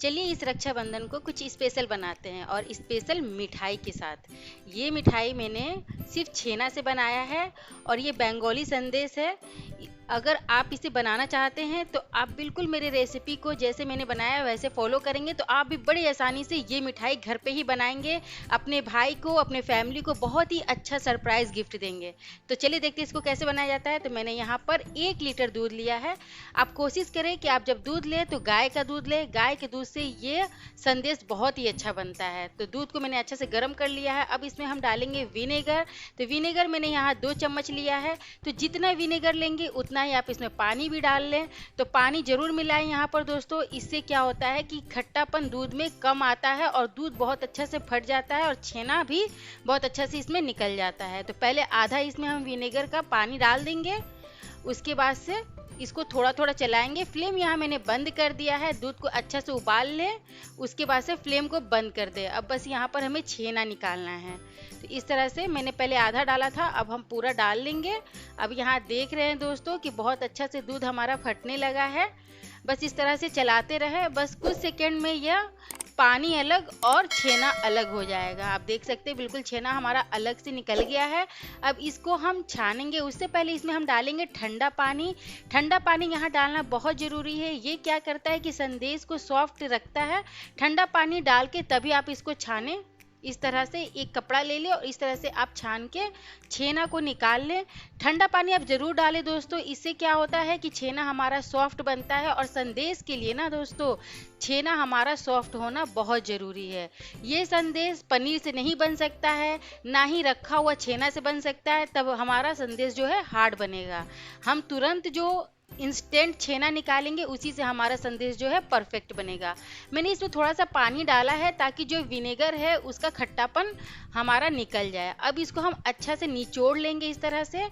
चलिए इस रक्षाबंधन को कुछ स्पेशल बनाते हैं और स्पेशल मिठाई के साथ। ये मिठाई मैंने सिर्फ छेना से बनाया है और ये बंगाली संदेश है। अगर आप इसे बनाना चाहते हैं तो आप बिल्कुल मेरे रेसिपी को जैसे मैंने बनाया वैसे फॉलो करेंगे तो आप भी बड़ी आसानी से ये मिठाई घर पे ही बनाएंगे, अपने भाई को, अपने फैमिली को बहुत ही अच्छा सरप्राइज गिफ्ट देंगे। तो चलिए देखते हैं इसको कैसे बनाया जाता है। तो मैंने यहाँ पर 1 लीटर दूध लिया है। आप कोशिश करें कि आप जब दूध लें तो गाय का दूध लें। गाय के दूध से ये संदेश बहुत ही अच्छा बनता है। तो दूध को मैंने अच्छे से गर्म कर लिया है। अब इसमें हम डालेंगे विनेगर। तो विनेगर मैंने यहाँ 2 चम्मच लिया है। तो जितना विनेगर लेंगे उतना ही आप इसमें पानी भी डाल लें। तो पानी जरूर मिलाएं यहाँ पर दोस्तों। इससे क्या होता है कि खट्टापन दूध में कम आता है और दूध बहुत अच्छा से फट जाता है और छेना भी बहुत अच्छा से इसमें निकल जाता है। तो पहले आधा इसमें हम विनेगर का पानी डाल देंगे। उसके बाद से इसको थोड़ा थोड़ा चलाएंगे। फ्लेम यहाँ मैंने बंद कर दिया है। दूध को अच्छा से उबाल लें, उसके बाद से फ्लेम को बंद कर दें। अब बस यहाँ पर हमें छेना निकालना है। तो इस तरह से मैंने पहले आधा डाला था, अब हम पूरा डाल लेंगे। अब यहाँ देख रहे हैं दोस्तों कि बहुत अच्छा से दूध हमारा फटने लगा है। बस इस तरह से चलाते रहे। बस कुछ सेकेंड में यह पानी अलग और छेना अलग हो जाएगा। आप देख सकते हैं बिल्कुल छेना हमारा अलग से निकल गया है। अब इसको हम छानेंगे। उससे पहले इसमें हम डालेंगे ठंडा पानी। ठंडा पानी यहाँ डालना बहुत ज़रूरी है। ये क्या करता है कि संदेश को सॉफ्ट रखता है। ठंडा पानी डाल के तभी आप इसको छानें। इस तरह से एक कपड़ा ले लें और इस तरह से आप छान के छेना को निकाल लें। ठंडा पानी आप ज़रूर डालें दोस्तों। इससे क्या होता है कि छेना हमारा सॉफ्ट बनता है और संदेश के लिए ना दोस्तों छेना हमारा सॉफ्ट होना बहुत ज़रूरी है। ये संदेश पनीर से नहीं बन सकता है, ना ही रखा हुआ छेना से बन सकता है। तब हमारा संदेश जो है हार्ड बनेगा। हम तुरंत जो इंस्टेंट छेना निकालेंगे उसी से हमारा संदेश जो है परफेक्ट बनेगा। मैंने इसमें थोड़ा सा पानी डाला है ताकि जो विनेगर है उसका खट्टापन हमारा निकल जाए। अब इसको हम अच्छा से निचोड़ लेंगे। इस तरह से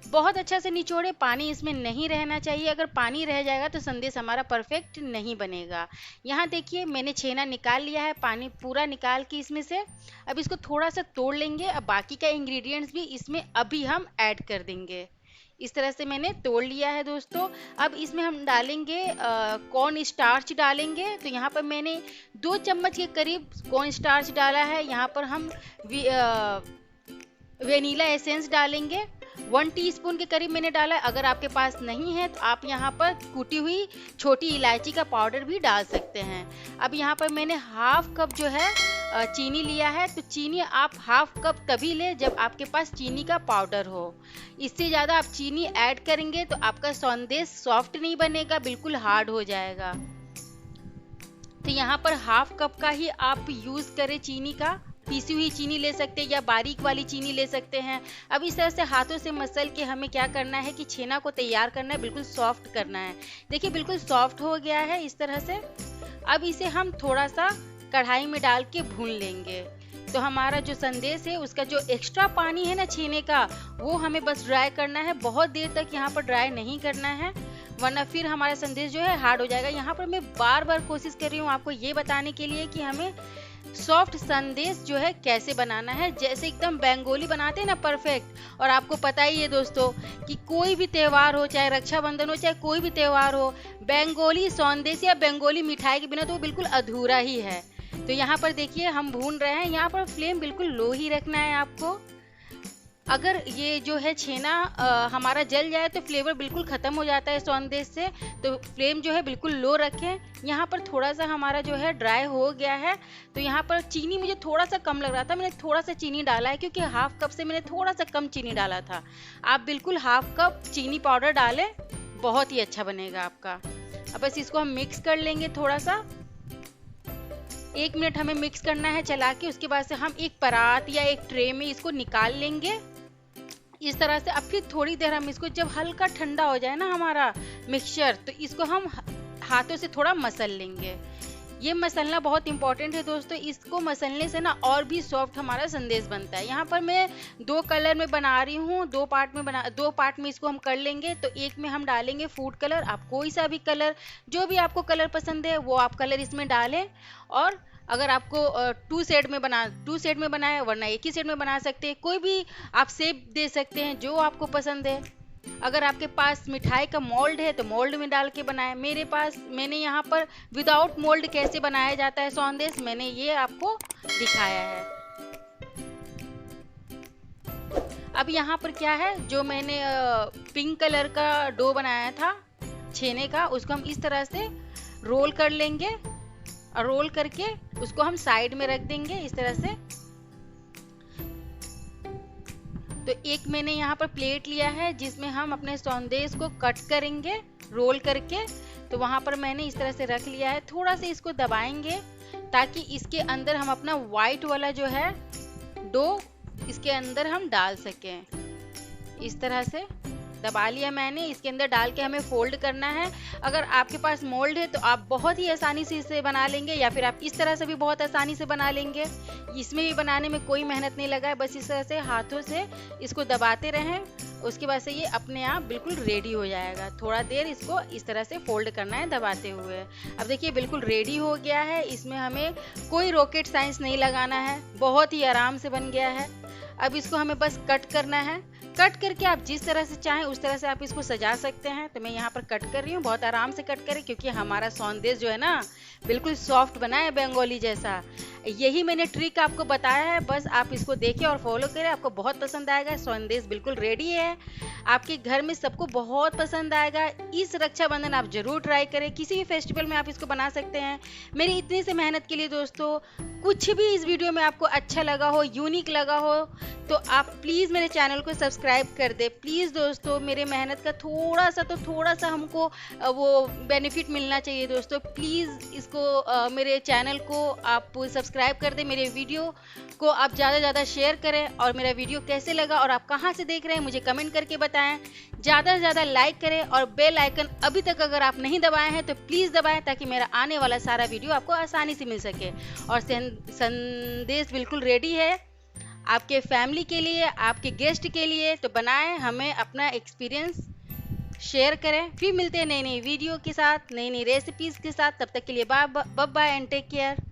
बहुत अच्छा से निचोड़े। पानी इसमें नहीं रहना चाहिए। अगर पानी रह जाएगा तो संदेश हमारा परफेक्ट नहीं बनेगा। यहाँ देखिए मैंने छेना निकाल लिया है, पानी पूरा निकाल के इसमें से। अब इसको थोड़ा सा तोड़ लेंगे। अब बाकी का इंग्रेडिएंट्स भी इसमें अभी हम ऐड कर देंगे। इस तरह से मैंने तोड़ लिया है दोस्तों। अब इसमें हम डालेंगे कॉर्न स्टार्च डालेंगे। तो यहाँ पर मैंने 2 चम्मच के करीब कॉर्न स्टार्च डाला है। यहाँ पर हम वेनिला एसेंस डालेंगे। 1 टीस्पून के करीब मैंने डाला है। अगर आपके पास नहीं है तो आप यहाँ पर कूटी हुई छोटी इलायची का पाउडर भी डाल सकते हैं। अब यहाँ पर मैंने हाफ कप जो है चीनी लिया है। तो चीनी आप हाफ कप तभी ले जब आपके पास चीनी का पाउडर हो। इससे ज़्यादा आप चीनी ऐड करेंगे तो आपका संदेश सॉफ्ट नहीं बनेगा, बिल्कुल हार्ड हो जाएगा। तो यहाँ पर हाफ कप का ही आप यूज़ करें चीनी का। पीसी हुई चीनी ले सकते हैं या बारीक वाली चीनी ले सकते हैं। अब इस तरह से हाथों से मसल के हमें क्या करना है कि छेना को तैयार करना है, बिल्कुल सॉफ्ट करना है। देखिए बिल्कुल सॉफ्ट हो गया है इस तरह से। अब इसे हम थोड़ा सा कढ़ाई में डाल के भून लेंगे। तो हमारा जो संदेश है उसका जो एक्स्ट्रा पानी है ना छेने का, वो हमें बस ड्राई करना है। बहुत देर तक यहाँ पर ड्राई नहीं करना है, वरना फिर हमारा संदेश जो है हार्ड हो जाएगा। यहाँ पर मैं बार बार कोशिश कर रही हूँ आपको ये बताने के लिए कि हमें सॉफ्ट संदेश जो है कैसे बनाना है, जैसे एकदम बंगाली बनाते हैं ना परफेक्ट। और आपको पता ही है दोस्तों कि कोई भी त्यौहार हो, चाहे रक्षाबंधन हो, चाहे कोई भी त्यौहार हो, बंगाली संदेश या बंगाली मिठाई के बिना तो वो बिल्कुल अधूरा ही है। तो यहाँ पर देखिए हम भून रहे हैं। यहाँ पर फ्लेम बिल्कुल लो ही रखना है आपको। अगर ये जो है छेना हमारा जल जाए तो फ्लेवर बिल्कुल ख़त्म हो जाता है संदेश से। तो फ्लेम जो है बिल्कुल लो रखें। यहाँ पर थोड़ा सा हमारा जो है ड्राई हो गया है। तो यहाँ पर चीनी मुझे थोड़ा सा कम लग रहा था, मैंने थोड़ा सा चीनी डाला है क्योंकि हाफ कप से मैंने थोड़ा सा कम चीनी डाला था। आप बिल्कुल हाफ कप चीनी पाउडर डालें, बहुत ही अच्छा बनेगा आपका। अब बस इसको हम मिक्स कर लेंगे थोड़ा सा। 1 मिनट हमें मिक्स करना है चला के। उसके बाद से हम एक परात या एक ट्रे में इसको निकाल लेंगे इस तरह से। अब फिर थोड़ी देर हम इसको, जब हल्का ठंडा हो जाए ना हमारा मिक्सचर, तो इसको हम हाथों से थोड़ा मसल लेंगे। ये मसलना बहुत इंपॉर्टेंट है दोस्तों। इसको मसलने से ना और भी सॉफ्ट हमारा संदेश बनता है। यहाँ पर मैं 2 कलर में बना रही हूँ, 2 पार्ट में इसको हम कर लेंगे। तो एक में हम डालेंगे फूड कलर। आप कोई सा भी कलर, जो भी आपको कलर पसंद है वो आप कलर इसमें डालें। और अगर आपको 2 सेट में बनाए, वरना एक ही सेट में बना सकते हैं। कोई भी आप शेप दे सकते हैं जो आपको पसंद है। अगर आपके पास मिठाई का मोल्ड है तो मोल्ड में डाल के बनाएं। मैंने यहाँ पर विदाउट मोल्ड कैसे बनाया जाता है सौंदेश, मैंने ये आपको दिखाया है। अब यहाँ पर क्या है, जो मैंने पिंक कलर का डो बनाया था छेने का, उसको हम इस तरह से रोल कर लेंगे और रोल करके उसको हम साइड में रख देंगे इस तरह से। तो एक मैंने यहाँ पर प्लेट लिया है जिसमें हम अपने सौंदेश को कट करेंगे रोल करके। तो वहां पर मैंने इस तरह से रख लिया है। थोड़ा सा इसको दबाएंगे ताकि इसके अंदर हम अपना व्हाइट वाला जो है डो इसके अंदर हम डाल सकें। इस तरह से दबा लिया मैंने, इसके अंदर डाल के हमें फोल्ड करना है। अगर आपके पास मोल्ड है तो आप बहुत ही आसानी से इसे बना लेंगे, या फिर आप इस तरह से भी बहुत आसानी से बना लेंगे। इसमें भी बनाने में कोई मेहनत नहीं लगा है, बस इस तरह से हाथों से इसको दबाते रहें, उसके बाद से ये अपने आप बिल्कुल रेडी हो जाएगा। थोड़ा देर इसको इस तरह से फोल्ड करना है दबाते हुए। अब देखिए बिल्कुल रेडी हो गया है, इसमें हमें कोई रॉकेट साइंस नहीं लगाना है, बहुत ही आराम से बन गया है। अब इसको हमें बस कट करना है। कट करके आप जिस तरह से चाहें उस तरह से आप इसको सजा सकते हैं। तो मैं यहाँ पर कट कर रही हूँ, बहुत आराम से कट करें क्योंकि हमारा सौंदेश जो है ना बिल्कुल सॉफ्ट बना है बंगाली जैसा। यही मैंने ट्रिक आपको बताया है, बस आप इसको देखें और फॉलो करें, आपको बहुत पसंद आएगा। सौंदेश बिल्कुल रेडी है, आपके घर में सबको बहुत पसंद आएगा। इस रक्षाबंधन आप जरूर ट्राई करें, किसी भी फेस्टिवल में आप इसको बना सकते हैं। मेरी इतनी सी मेहनत के लिए दोस्तों, कुछ भी इस वीडियो में आपको अच्छा लगा हो, यूनिक लगा हो, तो आप प्लीज़ मेरे चैनल को सब्सक्राइब कर दे। प्लीज़ दोस्तों, मेरे मेहनत का थोड़ा सा हमको वो बेनिफिट मिलना चाहिए दोस्तों। प्लीज़ इसको मेरे चैनल को आप सब्सक्राइब कर दे, मेरे वीडियो को आप ज़्यादा से ज़्यादा शेयर करें, और मेरा वीडियो कैसे लगा और आप कहाँ से देख रहे हैं मुझे कमेंट करके बताएं। ज़्यादा से ज़्यादा लाइक करें, और बेल आइकन अभी तक अगर आप नहीं दबाए हैं तो प्लीज़ दबाएं, ताकि मेरा आने वाला सारा वीडियो आपको आसानी से मिल सके। और संदेश बिल्कुल रेडी है आपके फैमिली के लिए, आपके गेस्ट के लिए। तो बनाएं, हमें अपना एक्सपीरियंस शेयर करें। फिर मिलते हैं नई नई वीडियो के साथ, नई नई रेसिपीज़ के साथ। तब तक के लिए bye bye and take care.